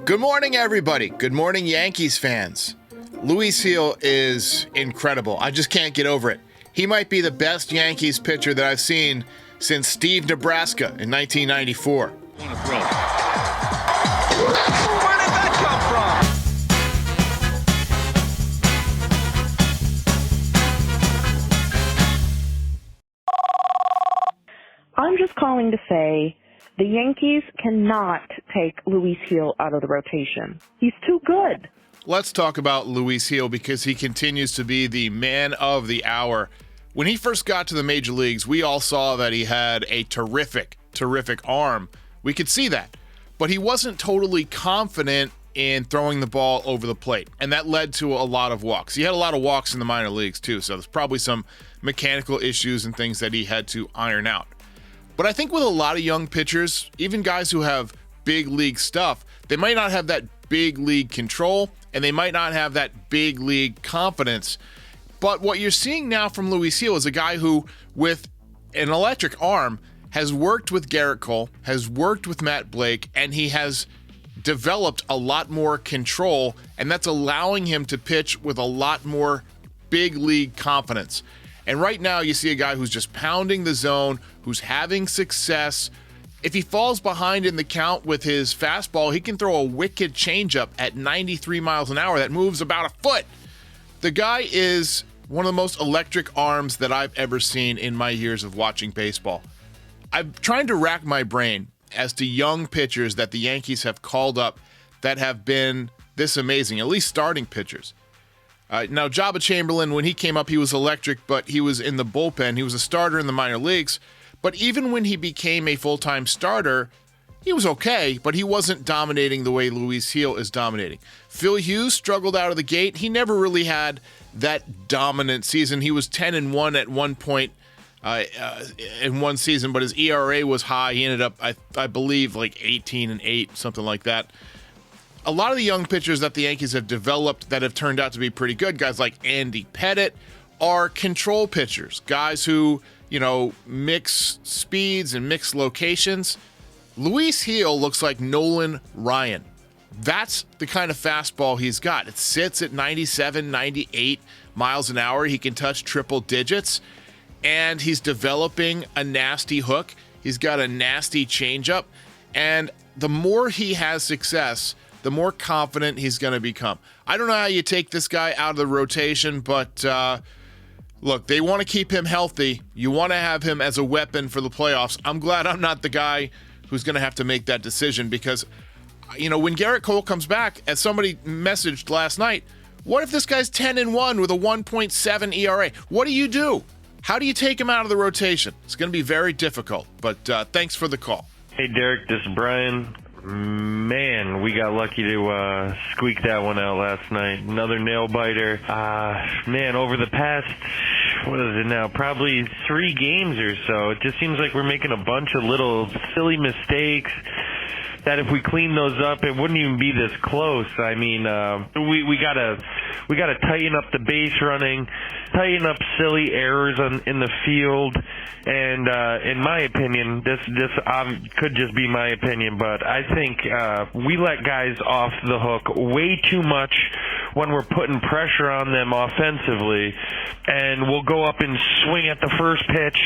Good morning, everybody. Good morning, Yankees fans. Luis Gil is incredible. I just can't get over it. He might be the best Yankees pitcher that I've seen since Steve Nebraska in 1994. Want to throw. Where did that come from? I'm just calling to say the Yankees cannot take Luis Gil out of the rotation. He's too good. Let's talk about Luis Gil because he continues to be the man of the hour. When he first got to the major leagues, we all saw that he had a terrific arm. We could see that. But he wasn't totally confident in throwing the ball over the plate, and that led to a lot of walks. He had a lot of walks in the minor leagues too, so there's probably some mechanical issues and things that he had to iron out. But I think with a lot of young pitchers, even guys who have big league stuff, they might not have that big league control, and they might not have that big league confidence. But what you're seeing now from Luis Gil is a guy who, with an electric arm, has worked with Gerrit Cole, has worked with Matt Blake, and he has developed a lot more control, and that's allowing him to pitch with a lot more big league confidence. And right now you see a guy who's just pounding the zone, who's having success. If he falls behind in the count with his fastball, he can throw a wicked changeup at 93 miles an hour that moves about a foot. The guy is one of the most electric arms that I've ever seen in my years of watching baseball. I'm trying to rack my brain as to young pitchers that the Yankees have called up that have been this amazing, at least starting pitchers. Now, Jabba Chamberlain, when he came up, he was electric, but he was in the bullpen. He was a starter in the minor leagues. But even when he became a full-time starter, he was okay, but he wasn't dominating the way Luis Gil is dominating. Phil Hughes struggled out of the gate. He never really had that dominant season. He was 10-1 at one point in one season, but his ERA was high. He ended up, I believe, like 18-8, something like that. A lot of the young pitchers that the Yankees have developed that have turned out to be pretty good, guys like Andy Pettitte, are control pitchers, guys who, mix speeds and mix locations. Luis Gil looks like Nolan Ryan. That's the kind of fastball he's got. It sits at 97, 98 miles an hour. He can touch triple digits, and he's developing a nasty hook. He's got a nasty changeup, and the more he has success, the more confident he's going to become. I don't know how you take this guy out of the rotation, but look, they want to keep him healthy. You want to have him as a weapon for the playoffs. I'm glad I'm not the guy who's going to have to make that decision because, when Gerrit Cole comes back, as somebody messaged last night, what if this guy's 10-1 with a 1.7 ERA? What do? How do you take him out of the rotation? It's going to be very difficult, but thanks for the call. Hey, Derek, this is Brian. Man, we got lucky to squeak that one out last night. Another nail biter. Man, over the past, what is it now, probably 3 games or so, it just seems like we're making a bunch of little silly mistakes that if we clean those up, it wouldn't even be this close. I mean, we gotta tighten up the base running, tighten up silly errors in the field, and in my opinion, this could just be my opinion, but I think we let guys off the hook way too much when we're putting pressure on them offensively, and we'll go up and swing at the first pitch,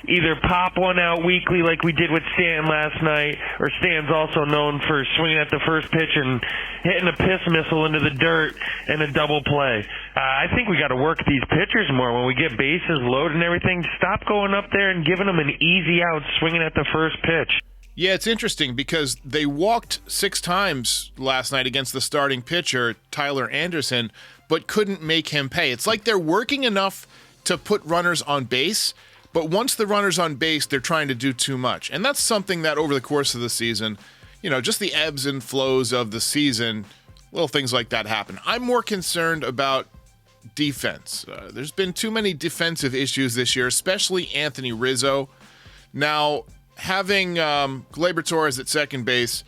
either pop one out weakly like we did with Stan last night, or Stan's also known for swinging at the first pitch and hitting a piss missile into the dirt and a double play. I think we got to work these pitchers more when we get bases loaded and everything. Stop going up there and giving them an easy out swinging at the first pitch. Yeah, it's interesting because they walked 6 times last night against the starting pitcher, Tyler Anderson, but couldn't make him pay. It's like they're working enough to put runners on base, but once the runner's on base, they're trying to do too much. And that's something that over the course of the season, just the ebbs and flows of the season, little things like that happen. I'm more concerned about defense. There's been too many defensive issues this year, especially Anthony Rizzo. Now, having Gleyber Torres at second base,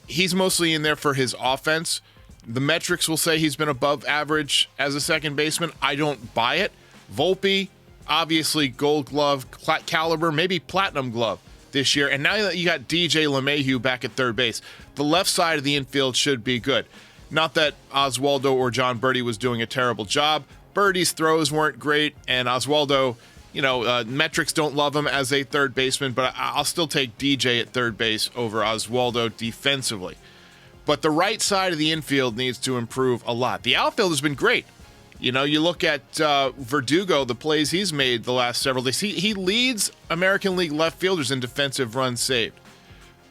he's mostly in there for his offense. The metrics will say he's been above average as a second baseman. I don't buy it. Volpe, obviously gold glove caliber, maybe platinum glove. this year. And now that you got DJ LeMahieu back at third base, the left side of the infield should be good. Not that Oswaldo or John Birdie was doing a terrible job. Birdie's throws weren't great, and Oswaldo, metrics don't love him as a third baseman, but I'll still take DJ at third base over Oswaldo defensively. But the right side of the infield needs to improve a lot. The outfield has been great. You look at Verdugo, the plays he's made the last several days. He leads American League left fielders in defensive runs saved.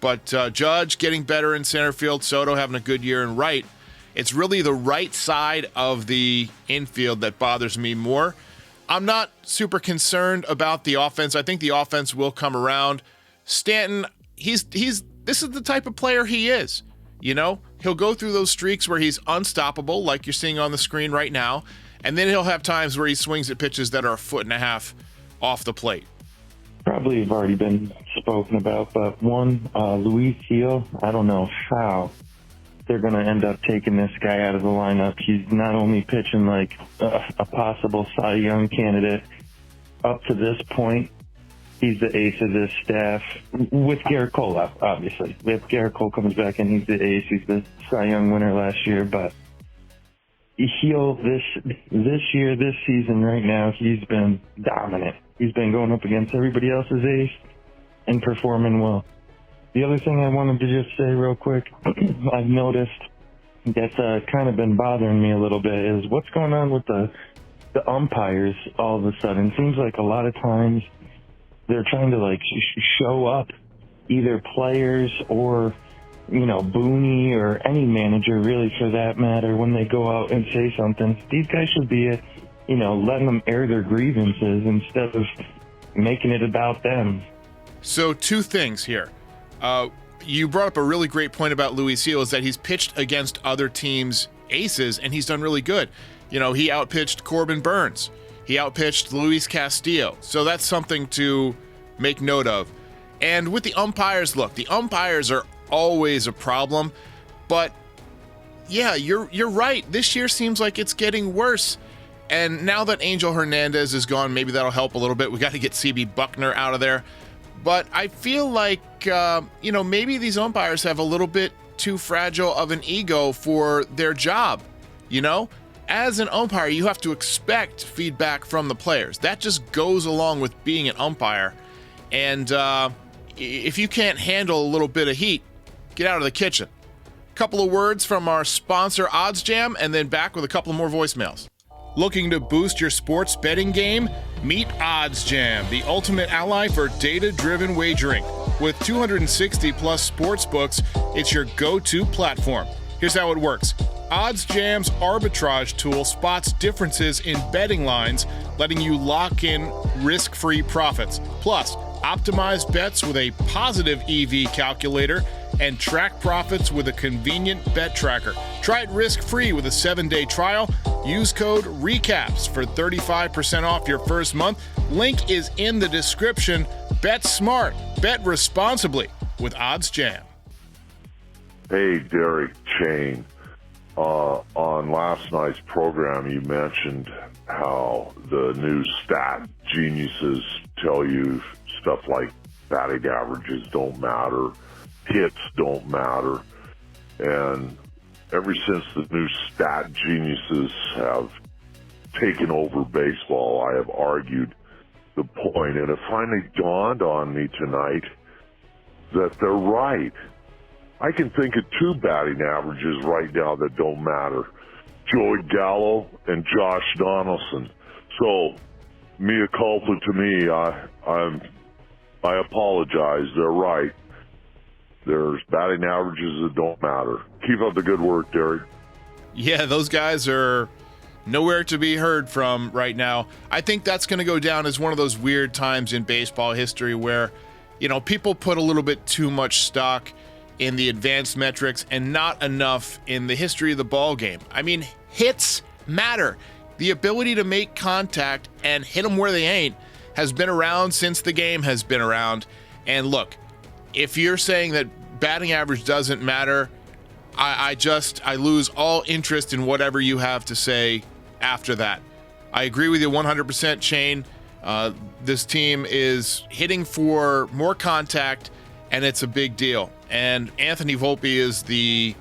But Judge getting better in center field, Soto having a good year in right. It's really the right side of the infield that bothers me more. I'm not super concerned about the offense. I think the offense will come around. Stanton, this is the type of player he is. He'll go through those streaks where he's unstoppable, like you're seeing on the screen right now, and then he'll have times where he swings at pitches that are a foot and a half off the plate. Probably have already been spoken about, but Luis Gil, I don't know how they're going to end up taking this guy out of the lineup. He's not only pitching like a possible Cy Young candidate up to this point, he's the ace of this staff with Garrett Cole, obviously. If Garrett Cole comes back and he's the ace, he's the Cy Young winner last year. But this year, this season right now, he's been dominant. He's been going up against everybody else's ace and performing well. The other thing I wanted to just say real quick, I've noticed that's kind of been bothering me a little bit is what's going on with the umpires all of a sudden. Seems like a lot of times they're trying to show up either players or, Booney or any manager really for that matter when they go out and say something. These guys should be, letting them air their grievances instead of making it about them. So 2 things here. You brought up a really great point about Luis Gil is that he's pitched against other teams' aces and he's done really good. He outpitched Corbin Burns. He outpitched Luis Castillo. So that's something to make note of. And with the umpires, look, the umpires are always a problem. But yeah, you're right. This year seems like it's getting worse. And now that Angel Hernandez is gone, maybe that'll help a little bit. We got to get CB Buckner out of there. But I feel like, maybe these umpires have a little bit too fragile of an ego for their job. As an umpire, you have to expect feedback from the players. That just goes along with being an umpire. And if you can't handle a little bit of heat, get out of the kitchen. Couple of words from our sponsor, Odds Jam, and then back with a couple more voicemails. Looking to boost your sports betting game? Meet Odds Jam, the ultimate ally for data-driven wagering. With 260 plus sports books, it's your go-to platform. Here's how it works. Odds Jam's arbitrage tool spots differences in betting lines, letting you lock in risk-free profits. Plus, optimize bets with a positive EV calculator and track profits with a convenient bet tracker. Try it risk-free with a 7-day trial. Use code RECAPS for 35% off your first month. Link is in the description. Bet smart. Bet responsibly with Odds Jam. Hey, Derek Chain. On last night's program, you mentioned how the new stat geniuses tell you stuff like batting averages don't matter, hits don't matter, and ever since the new stat geniuses have taken over baseball, I have argued the point, and it finally dawned on me tonight that they're right. I can think of 2 batting averages right now that don't matter. Joey Gallo and Josh Donaldson. So, mea culpa to me. I apologize. They're right. There's batting averages that don't matter. Keep up the good work, Derek. Yeah, those guys are nowhere to be heard from right now. I think that's going to go down as one of those weird times in baseball history where, people put a little bit too much stock in the advanced metrics and not enough in the history of the ball game. I mean, hits matter. The ability to make contact and hit them where they ain't has been around since the game has been around. And look, if you're saying that batting average doesn't matter, I lose all interest in whatever you have to say after that. I agree with you 100%, Shane. this team is hitting for more contact, and it's a big deal. And Anthony Volpe is the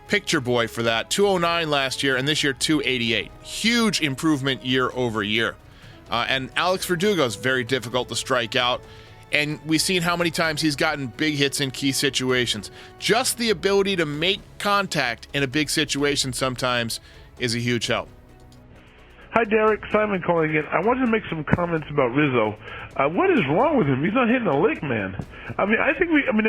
picture boy for that. 209 last year, and this year 288. Huge improvement year over year. And Alex Verdugo is very difficult to strike out. And we've seen how many times he's gotten big hits in key situations. Just the ability to make contact in a big situation sometimes is a huge help. Hi, Derek. Simon calling in. I wanted to make some comments about Rizzo. What is wrong with him? He's not hitting a lick, man. I mean,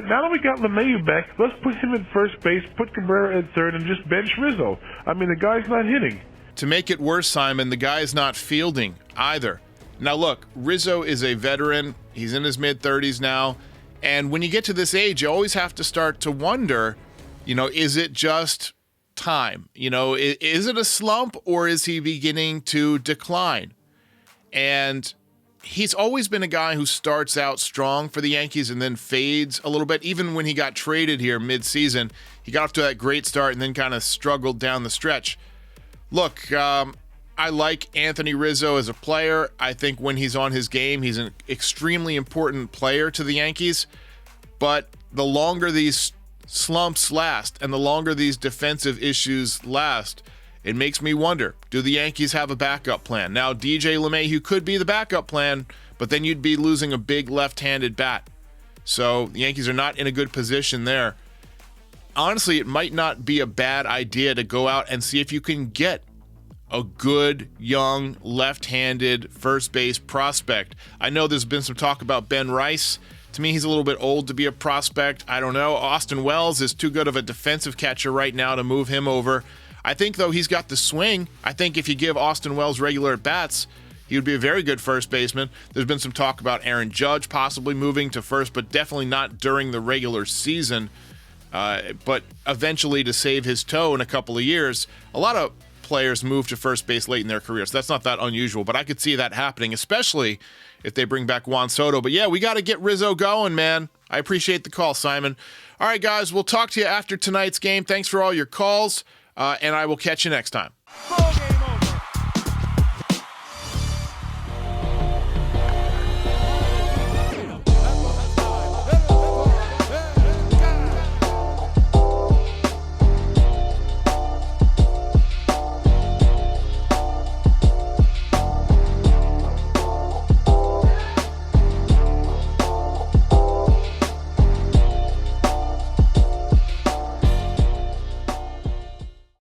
now that we got LeMahieu back, let's put him in first base, put Cabrera at third, and just bench Rizzo. I mean, the guy's not hitting. To make it worse, Simon, the guy is not fielding either. Now, look, Rizzo is a veteran. He's in his mid-30s now. And when you get to this age, you always have to start to wonder, is it just time? Is it a slump, or is he beginning to decline? And he's always been a guy who starts out strong for the Yankees and then fades a little bit. Even when he got traded here mid-season, he got off to that great start and then kind of struggled down the stretch. Look, I like Anthony Rizzo as a player. I think when he's on his game, he's an extremely important player to the Yankees. But the longer these slumps last and the longer these defensive issues last, it makes me wonder, do the Yankees have a backup plan? Now, DJ LeMahieu could be the backup plan, but then you'd be losing a big left-handed bat. So the Yankees are not in a good position there. Honestly, it might not be a bad idea to go out and see if you can get a good, young, left-handed first base prospect. I know there's been some talk about Ben Rice. To me, he's a little bit old to be a prospect. I don't know. Austin Wells is too good of a defensive catcher right now to move him over. I think, though, he's got the swing. I think if you give Austin Wells regular at-bats, he would be a very good first baseman. There's been some talk about Aaron Judge possibly moving to first, but definitely not during the regular season. But eventually, to save his toe in a couple of years, a lot of players move to first base late in their career, so that's not that unusual, but I could see that happening, especially if they bring back Juan Soto. But yeah, we got to get Rizzo going, man. I appreciate the call, Simon. All right, guys, we'll talk to you after tonight's game. Thanks for all your calls, and I will catch you next time.